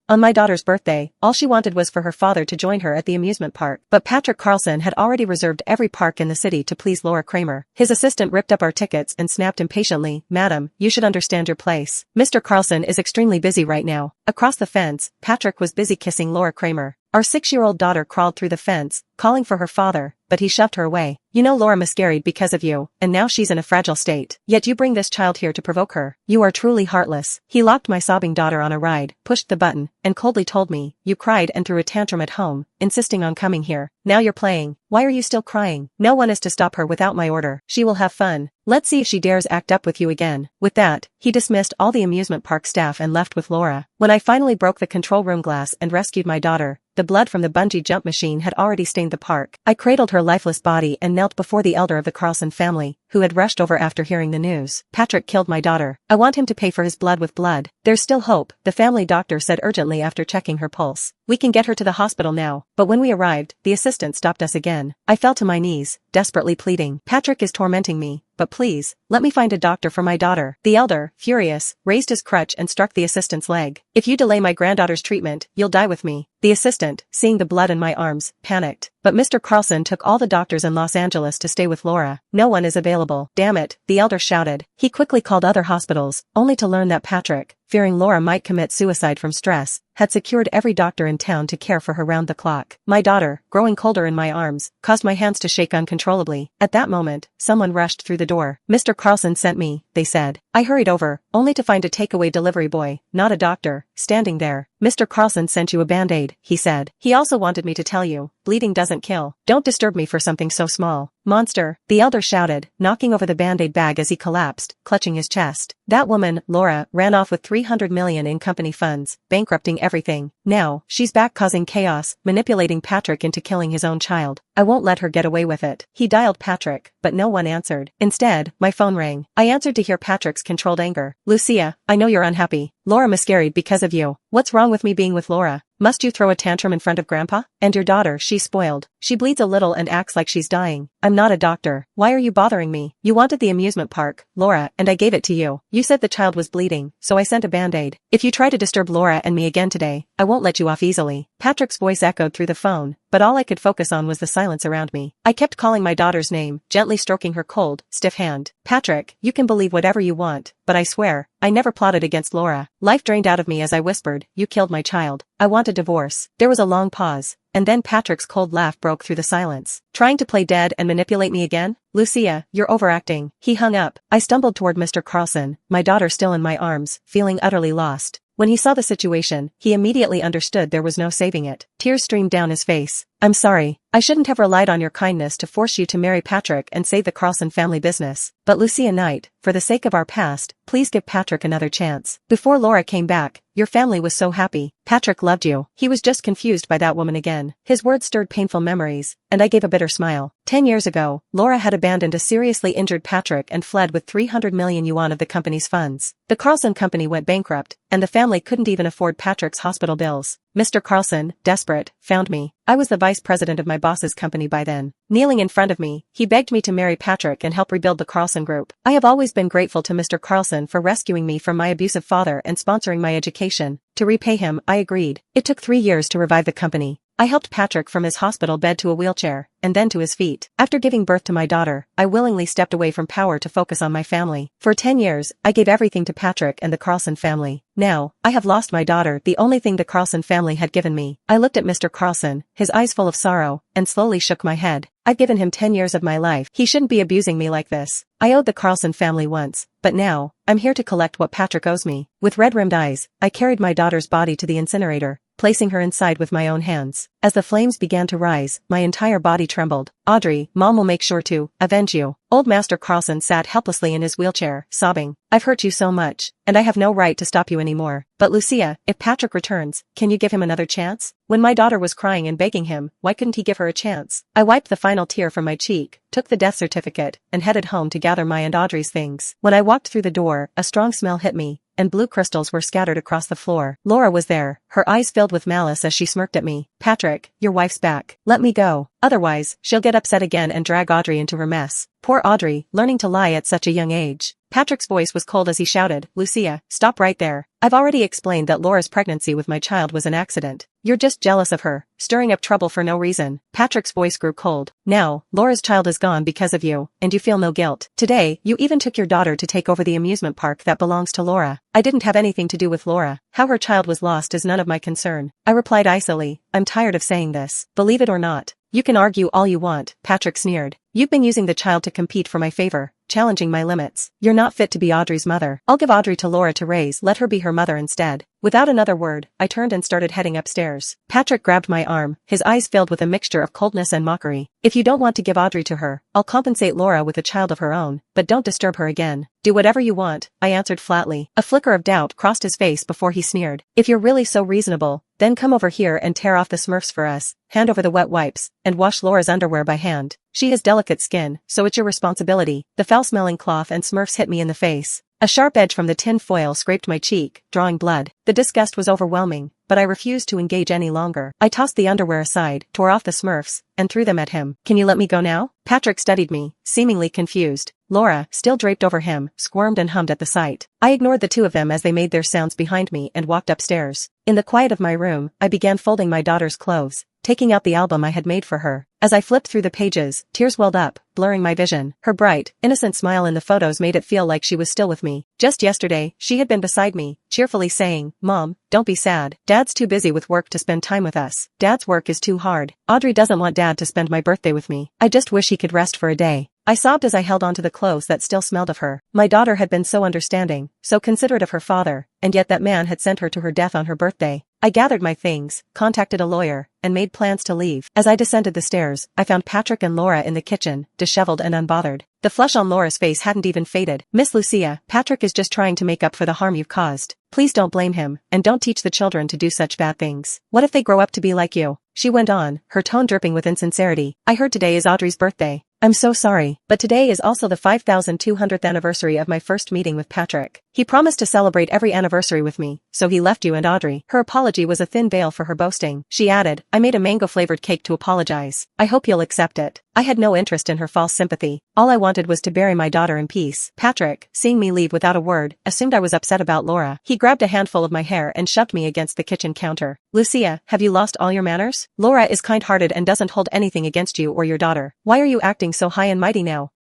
On my daughter's birthday, all she wanted was for her father to join her at the amusement park. But Patrick Carlson had already reserved every park in the city to please Laura Kramer. His assistant ripped up our tickets and snapped impatiently, "Madam, you should understand your place. Mr. Carlson is extremely busy right now." Across the fence, Patrick was busy kissing Laura Kramer. Our 6-year-old daughter crawled through the fence, calling for her father, but he shoved her away. "You know Laura miscarried because of you, and now she's in a fragile state. Yet you bring this child here to provoke her. You are truly heartless." He locked my sobbing daughter on a ride, pushed the button, and coldly told me, "You cried and threw a tantrum at home, insisting on coming here. Now you're playing. Why are you still crying? No one is to stop her without my order. She will have fun. Let's see if she dares act up with you again." With that, he dismissed all the amusement park staff and left with Laura. When I finally broke the control room glass and rescued my daughter, the blood from the bungee jump machine had already stained the park. I cradled her lifeless body and knelt before the elder of the Carlson family, who had rushed over after hearing the news. "Patrick killed my daughter. I want him to pay for his blood with blood." "There's still hope," the family doctor said urgently after checking her pulse. "We can get her to the hospital now." But when we arrived, the assistant stopped us again. I fell to my knees, desperately pleading. "Patrick is tormenting me, but please, let me find a doctor for my daughter." The elder, furious, raised his crutch and struck the assistant's leg. "If you delay my granddaughter's treatment, you'll die with me." The assistant, seeing the blood in my arms, panicked. But Mr. Carlson took all the doctors in Los Angeles to stay with Laura. "No one is available." "Damn it," the elder shouted. He quickly called other hospitals, only to learn that Patrick, fearing Laura might commit suicide from stress, had secured every doctor in town to care for her round the clock. My daughter, growing colder in my arms, caused my hands to shake uncontrollably. At that moment, someone rushed through the door. "Mr. Carlson sent me," they said. I hurried over, only to find a takeaway delivery boy, not a doctor, standing there. "Mr. Carlson sent you a Band-Aid," he said. "He also wanted me to tell you, bleeding doesn't kill. Don't disturb me for something so small." "Monster," the elder shouted, knocking over the Band-Aid bag as he collapsed, clutching his chest. "That woman, Laura, ran off with $300 million in company funds, bankrupting everything. Now, she's back causing chaos, manipulating Patrick into killing his own child. I won't let her get away with it." He dialed Patrick, but no one answered. Instead, my phone rang. I answered to hear Patrick's controlled anger. "Lucia, I know you're unhappy. Laura miscarried because of you. What's wrong with me being with Laura? Must you throw a tantrum in front of Grandpa? And your daughter, she's spoiled. She bleeds a little and acts like she's dying. I'm not a doctor. Why are you bothering me? You wanted the amusement park, Laura, and I gave it to you. You said the child was bleeding, so I sent a Band-Aid. If you try to disturb Laura and me again today, I won't let you off easily." Patrick's voice echoed through the phone, but all I could focus on was the silence around me. I kept calling my daughter's name, gently stroking her cold, stiff hand. "Patrick, you can believe whatever you want, but I swear, I never plotted against Laura." Life drained out of me as I whispered, "You killed my child. I want a divorce." There was a long pause, and then Patrick's cold laugh broke through the silence. "Trying to play dead and manipulate me again? Lucia, you're overacting." He hung up. I stumbled toward Mr. Carlson, my daughter still in my arms, feeling utterly lost. When he saw the situation, he immediately understood there was no saving it. Tears streamed down his face. "I'm sorry. I shouldn't have relied on your kindness to force you to marry Patrick and save the Carlson family business. But Lucia Knight, for the sake of our past, please give Patrick another chance. Before Laura came back, your family was so happy. Patrick loved you. He was just confused by that woman again." His words stirred painful memories, and I gave a bitter smile. 10 years ago, Laura had abandoned a seriously injured Patrick and fled with 300 million yuan of the company's funds. The Carlson company went bankrupt, and the family couldn't even afford Patrick's hospital bills. Mr. Carlson, desperate, found me. I was the vice president of my boss's company by then. Kneeling in front of me, he begged me to marry Patrick and help rebuild the Carlson Group. I have always been grateful to Mr. Carlson for rescuing me from my abusive father and sponsoring my education. To repay him, I agreed. It took 3 years to revive the company. I helped Patrick from his hospital bed to a wheelchair, and then to his feet. After giving birth to my daughter, I willingly stepped away from power to focus on my family. For 10 years, I gave everything to Patrick and the Carlson family. Now, I have lost my daughter, the only thing the Carlson family had given me. I looked at Mr. Carlson, his eyes full of sorrow, and slowly shook my head. I've given him 10 years of my life. He shouldn't be abusing me like this. I owed the Carlson family once, but now, I'm here to collect what Patrick owes me. With red-rimmed eyes, I carried my daughter's body to the incinerator, placing her inside with my own hands. As the flames began to rise, my entire body trembled. "Audrey, Mom will make sure to avenge you." Old Master Carlson sat helplessly in his wheelchair, sobbing. "I've hurt you so much, and I have no right to stop you anymore. But Lucia, if Patrick returns, can you give him another chance?" When my daughter was crying and begging him, why couldn't he give her a chance? I wiped the final tear from my cheek, took the death certificate, and headed home to gather my and Audrey's things. When I walked through the door, a strong smell hit me, and blue crystals were scattered across the floor. Laura was there, her eyes filled with malice as she smirked at me. "Patrick, your wife's back. Let me go." Otherwise, she'll get upset again and drag Audrey into her mess. Poor Audrey, learning to lie at such a young age. Patrick's voice was cold as he shouted, Lucia, stop right there. I've already explained that Laura's pregnancy with my child was an accident. You're just jealous of her, stirring up trouble for no reason. Patrick's voice grew cold. Now, Laura's child is gone because of you, and you feel no guilt. Today, you even took your daughter to take over the amusement park that belongs to Laura. I didn't have anything to do with Laura. How her child was lost is none of my concern. I replied icily, I'm tired of saying this. Believe it or not. You can argue all you want, Patrick sneered. You've been using the child to compete for my favor, challenging my limits. You're not fit to be Audrey's mother. I'll give Audrey to Laura to raise, let her be her mother instead. Without another word, I turned and started heading upstairs. Patrick grabbed my arm, his eyes filled with a mixture of coldness and mockery. If you don't want to give Audrey to her, I'll compensate Laura with a child of her own, but don't disturb her again. Do whatever you want, I answered flatly. A flicker of doubt crossed his face before he sneered. If you're really so reasonable, then come over here and tear off the Smurfs for us, hand over the wet wipes, and wash Laura's underwear by hand. She has delicate skin, so it's your responsibility. The foul-smelling cloth and Smurfs hit me in the face. A sharp edge from the tin foil scraped my cheek, drawing blood. The disgust was overwhelming, but I refused to engage any longer. I tossed the underwear aside, tore off the Smurfs, and threw them at him. Can you let me go now? Patrick studied me, seemingly confused. Laura, still draped over him, squirmed and hummed at the sight. I ignored the two of them as they made their sounds behind me and walked upstairs. In the quiet of my room, I began folding my daughter's clothes, taking out the album I had made for her. As I flipped through the pages, tears welled up, blurring my vision. Her bright, innocent smile in the photos made it feel like she was still with me. Just yesterday, she had been beside me, cheerfully saying, Mom, don't be sad. Dad's too busy with work to spend time with us. Dad's work is too hard. Audrey doesn't want Dad to spend my birthday with me. I just wish he could rest for a day. I sobbed as I held onto the clothes that still smelled of her. My daughter had been so understanding, so considerate of her father, and yet that man had sent her to her death on her birthday. I gathered my things, contacted a lawyer, and made plans to leave. As I descended the stairs, I found Patrick and Laura in the kitchen, disheveled and unbothered. The flush on Laura's face hadn't even faded. Miss Lucia, Patrick is just trying to make up for the harm you've caused. Please don't blame him, and don't teach the children to do such bad things. What if they grow up to be like you? She went on, her tone dripping with insincerity. I heard today is Audrey's birthday. I'm so sorry, but today is also the 5,200th anniversary of my first meeting with Patrick. He promised to celebrate every anniversary with me, so he left you and Audrey. Her apology was a thin veil for her boasting. She added, I made a mango-flavored cake to apologize. I hope you'll accept it. I had no interest in her false sympathy. All I wanted was to bury my daughter in peace. Patrick, seeing me leave without a word, assumed I was upset about Laura. He grabbed a handful of my hair and shoved me against the kitchen counter. Lucia, have you lost all your manners? Laura is kind-hearted and doesn't hold anything against you or your daughter. Why are you acting so high and mighty now?